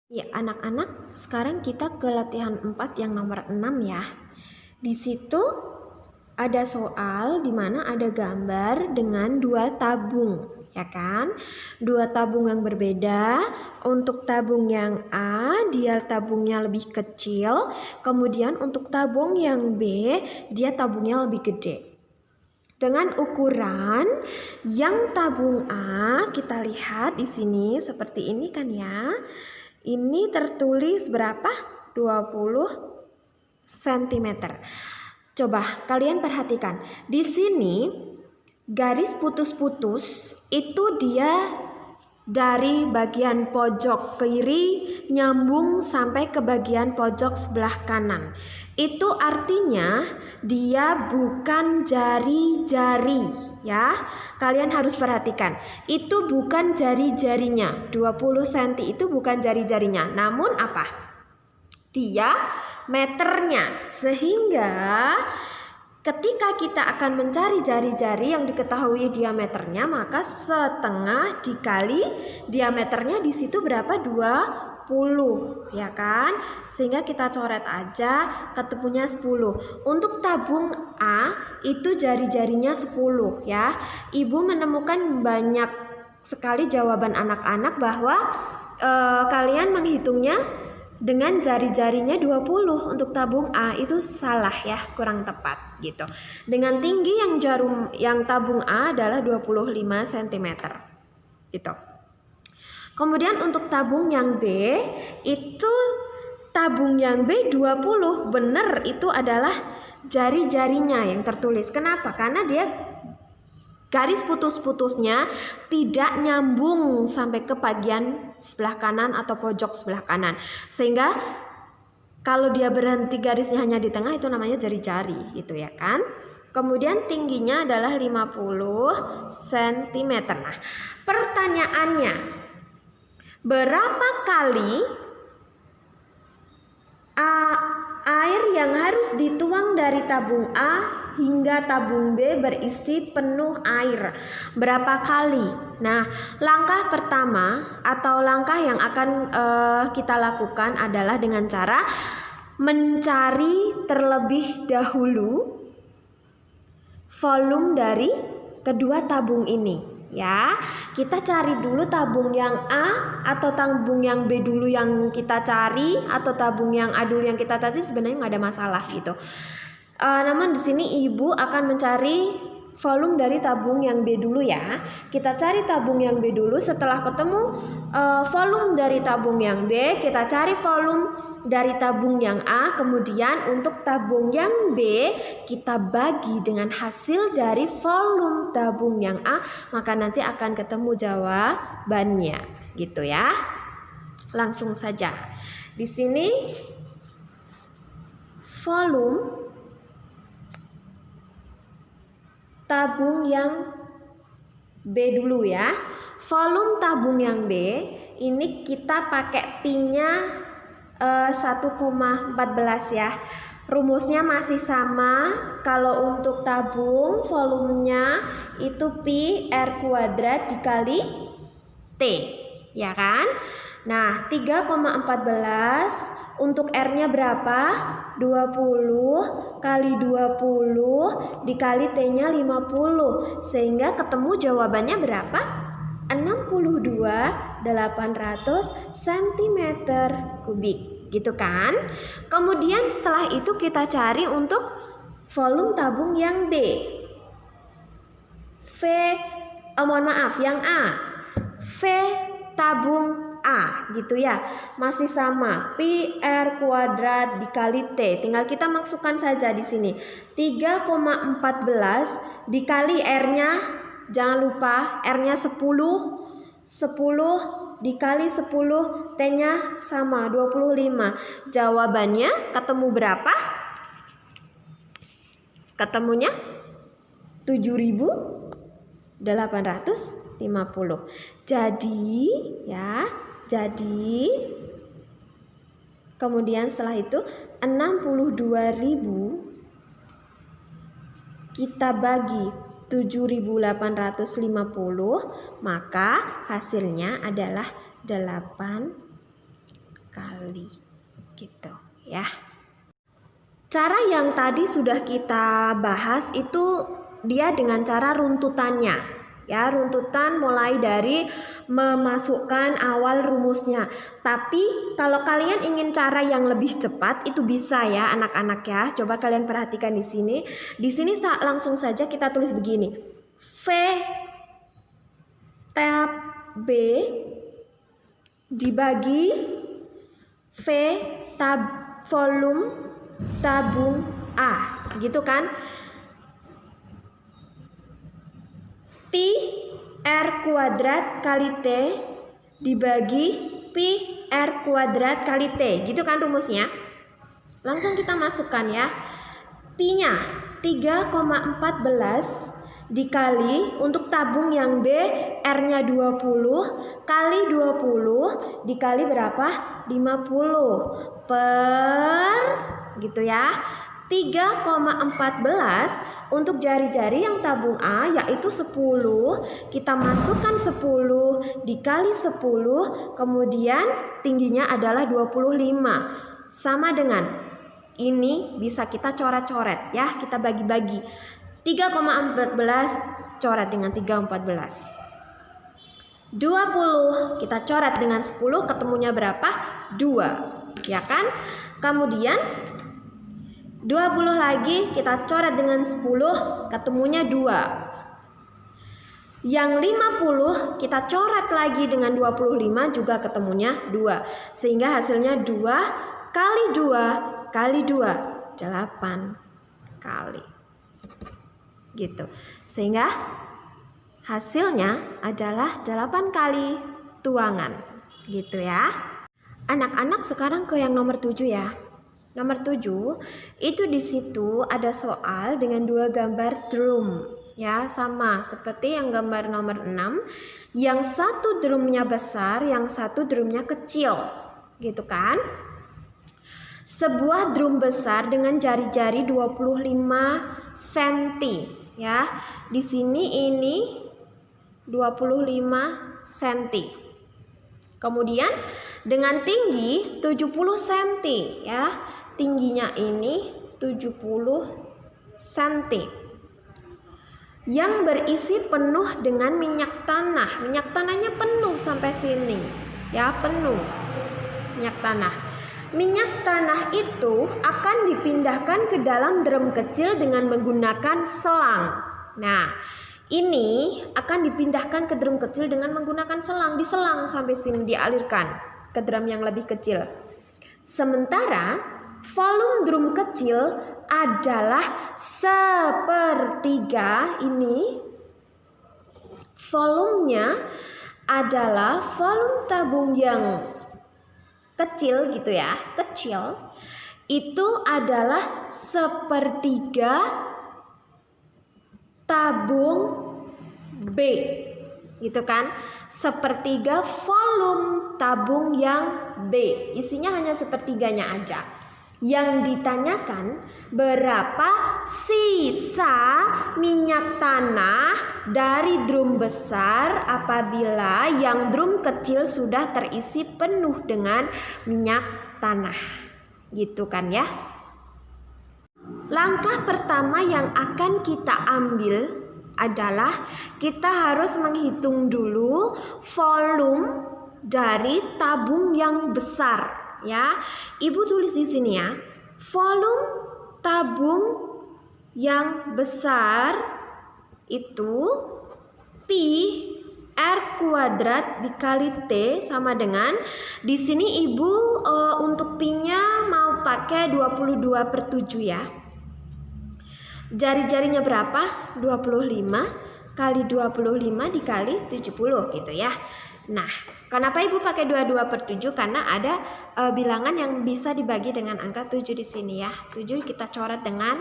Ya, anak-anak, sekarang kita ke latihan 4 yang nomor 6 ya. Di situ ada soal di mana ada gambar dengan dua tabung, ya kan? Dua tabung yang berbeda. Untuk tabung yang A, dia tabungnya lebih kecil. Kemudian untuk tabung yang B, dia tabungnya lebih gede. Dengan ukuran yang tabung A, kita lihat di sini seperti ini kan ya. Ini tertulis berapa? 20 cm. Coba kalian perhatikan. Di sini garis putus-putus itu dia dari bagian pojok kiri nyambung sampai ke bagian pojok sebelah kanan. Itu artinya dia bukan jari-jari ya. Kalian harus perhatikan. Itu bukan jari-jarinya. 20 cm itu bukan jari-jarinya. Namun apa? Dia meternya. Sehingga ketika kita akan mencari jari-jari yang diketahui diameternya, maka setengah dikali diameternya di situ berapa? 20, ya kan? Sehingga kita coret aja, ketemunya 10. Untuk tabung A itu jari-jarinya 10 ya. Ibu menemukan banyak sekali jawaban anak-anak bahwa kalian menghitungnya dengan jari-jarinya 20 untuk tabung A itu salah ya, kurang tepat gitu. Dengan tinggi yang tabung A adalah 25 cm gitu. Kemudian untuk tabung yang B itu tabung yang B 20, benar itu adalah jari-jarinya yang tertulis. Kenapa? Karena dia garis putus-putusnya tidak nyambung sampai ke bagian sebelah kanan atau pojok sebelah kanan. Sehingga kalau dia berhenti garisnya hanya di tengah itu namanya jari-jari gitu ya kan. Kemudian tingginya adalah 50 cm. Nah, pertanyaannya, berapa kali air yang harus dituang dari tabung A hingga tabung B berisi penuh air? Berapa kali? Nah, langkah pertama atau langkah yang akan kita lakukan adalah dengan cara mencari terlebih dahulu volume dari kedua tabung ini. Ya, kita cari dulu tabung yang A atau tabung yang B dulu yang kita cari, atau tabung yang A dulu yang kita cari, sebenarnya nggak ada masalah gitu. Namun di sini ibu akan mencari volume dari tabung yang B dulu ya. Kita cari tabung yang B dulu. Setelah ketemu volume dari tabung yang B, kita cari volume dari tabung yang A. Kemudian untuk tabung yang B kita bagi dengan hasil dari volume tabung yang A, maka nanti akan ketemu jawabannya gitu ya. Langsung saja. Di sini volume tabung yang B dulu ya. Volume tabung yang B ini kita pakai pi-nya 1,14 ya. Rumusnya masih sama. Kalau untuk tabung volumenya itu pi R kuadrat dikali T, ya kan? Nah, 3,14 untuk R-nya berapa? 20 kali 20 dikali T-nya 50. Sehingga ketemu jawabannya berapa? 62.800 cm kubik. Gitu kan? Kemudian setelah itu kita cari untuk volume tabung yang B. Yang A. V tabung A gitu ya, masih sama pi R kuadrat dikali T. Tinggal kita masukkan saja di sini 3,14 dikali R-nya, jangan lupa R-nya 10 dikali 10, T-nya sama 25. Jawabannya ketemu berapa? Ketemunya 7.850. Jadi kemudian setelah itu 62.000 kita bagi 7.850, maka hasilnya adalah 8 kali. Gitu ya. Cara yang tadi sudah kita bahas itu dia dengan cara runtutannya. Ya, runtutan mulai dari memasukkan awal rumusnya. Tapi kalau kalian ingin cara yang lebih cepat itu bisa ya anak-anak ya. Coba kalian perhatikan di sini. Di sini langsung saja kita tulis begini. V tab B dibagi V tab volume tabung A. Gitu kan? Pi R kuadrat kali T dibagi Pi R kuadrat kali T. Gitu kan rumusnya? Langsung kita masukkan ya. Pi-nya 3,14 dikali untuk tabung yang B R-nya 20 kali 20 dikali berapa? 50 per gitu ya. 3,14 untuk jari-jari yang tabung A yaitu 10, kita masukkan 10 dikali 10, kemudian tingginya adalah 25. Sama dengan ini bisa kita coret-coret ya, kita bagi-bagi. 3,14 coret dengan 3,14. 20 kita coret dengan 10, ketemunya berapa? 2, ya kan? Kemudian 20 lagi kita coret dengan 10, ketemunya 2. Yang 50 kita coret lagi dengan 25 juga ketemunya 2. Sehingga hasilnya 2 kali 2 kali 2, 8 kali. Gitu. Sehingga hasilnya adalah 8 kali tuangan. Gitu ya. Anak-anak sekarang ke yang nomor 7 ya. Nomor 7 itu di situ ada soal dengan 2 gambar drum ya, sama seperti yang gambar nomor 6. Yang satu drumnya besar, yang satu drumnya kecil. Gitu kan? Sebuah drum besar dengan jari-jari 25 cm ya. Di sini ini 25 cm. Kemudian dengan tinggi 70 cm ya. Tingginya ini 70 cm. Yang berisi penuh dengan minyak tanah. Minyak tanahnya penuh sampai sini. Ya, penuh minyak tanah. Minyak tanah itu akan dipindahkan ke dalam drum kecil dengan menggunakan selang. Nah, ini akan dipindahkan ke drum kecil dengan menggunakan selang. Diselang sampai sini, dialirkan ke drum yang lebih kecil. Sementara volume drum kecil adalah sepertiga ini. Volumenya adalah volume tabung yang kecil gitu ya, kecil. Itu adalah sepertiga tabung B. Gitu kan? Sepertiga volume tabung yang B. Isinya hanya sepertiganya aja. Yang ditanyakan berapa sisa minyak tanah dari drum besar apabila yang drum kecil sudah terisi penuh dengan minyak tanah. Gitu kan ya. Langkah pertama yang akan kita ambil adalah kita harus menghitung dulu volume dari tabung yang besar. Ya, Ibu tulis di sini ya. Volume tabung yang besar itu Pi R kuadrat dikali T sama dengan, di sini Ibu untuk Pi-nya mau pakai 22/7 ya. Jari-jarinya berapa? 25 kali 25 dikali 70 gitu ya. Nah, kenapa Ibu pakai 22/7? Karena ada bilangan yang bisa dibagi dengan angka 7 di sini ya. 7 kita coret dengan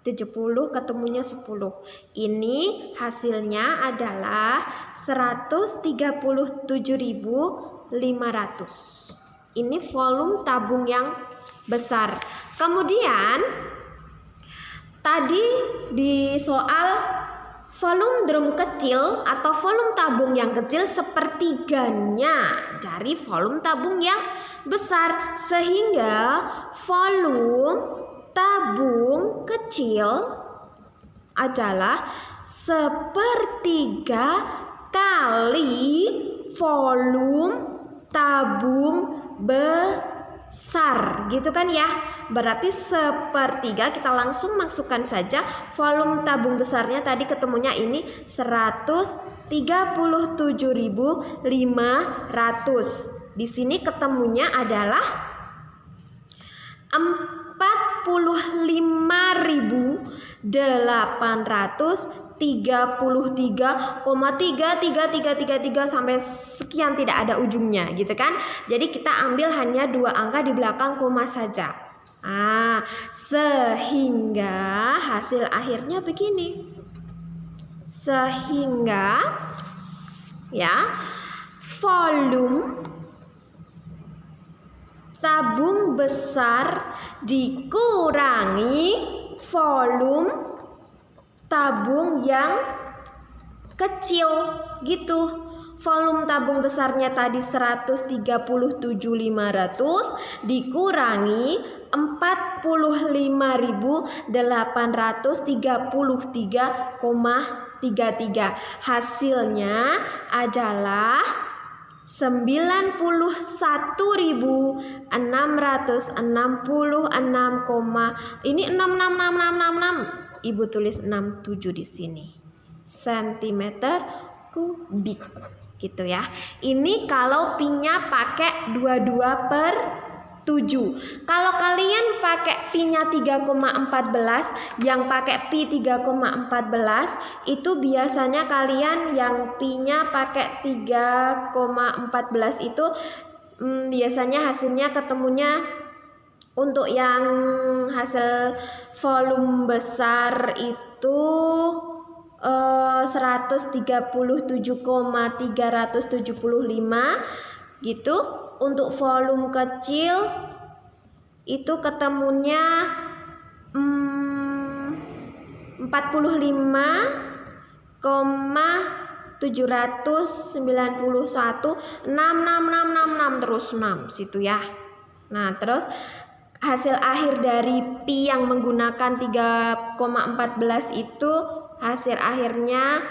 70, ketemunya 10. Ini hasilnya adalah 137.500. Ini volume tabung yang besar. Kemudian tadi di soal volume drum kecil atau volume tabung yang kecil sepertiganya dari volume tabung yang besar, sehingga volume tabung kecil adalah 1/3 kali volume tabung besar, gitu kan ya. Berarti 1/3, kita langsung masukkan saja volume tabung besarnya tadi ketemunya ini 137.500. Di sini ketemunya adalah 45.833,3333 sampai sekian, tidak ada ujungnya gitu kan. Jadi kita ambil hanya 2 angka di belakang koma saja. Sehingga hasil akhirnya begini. Sehingga ya, volume tabung besar dikurangi volume tabung yang kecil gitu. Volume tabung besarnya tadi 137.500 dikurangi 45.833,33. Hasilnya adalah 91.666, ini 66666. Ibu tulis 67 di sini. Centimeter kubik gitu ya. Ini kalau pi-nya pakai 22/7. Kalau kalian pakai pi-nya 3,14, yang pakai pi 3,14 itu biasanya kalian yang pi-nya pakai 3,14 itu biasanya hasilnya ketemunya untuk yang hasil volume besar itu 137,375 gitu. Untuk volume kecil itu ketemunya 45,791,66666 terus 6 situ ya. Nah, terus hasil akhir dari pi yang menggunakan 3,14 itu hasil akhirnya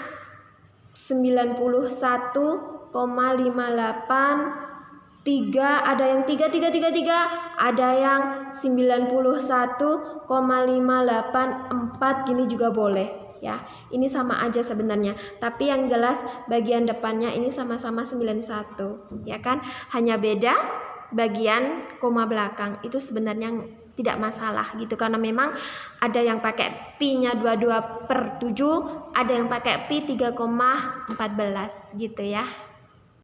91,583, ada yang 3333, ada yang 91,584, gini juga boleh ya. Ini sama aja sebenarnya, tapi yang jelas bagian depannya ini sama-sama 91 ya kan, hanya beda bagian koma belakang. Itu sebenarnya tidak masalah gitu, karena memang ada yang pakai pi-nya 22/7, ada yang pakai pi 3,14 gitu ya.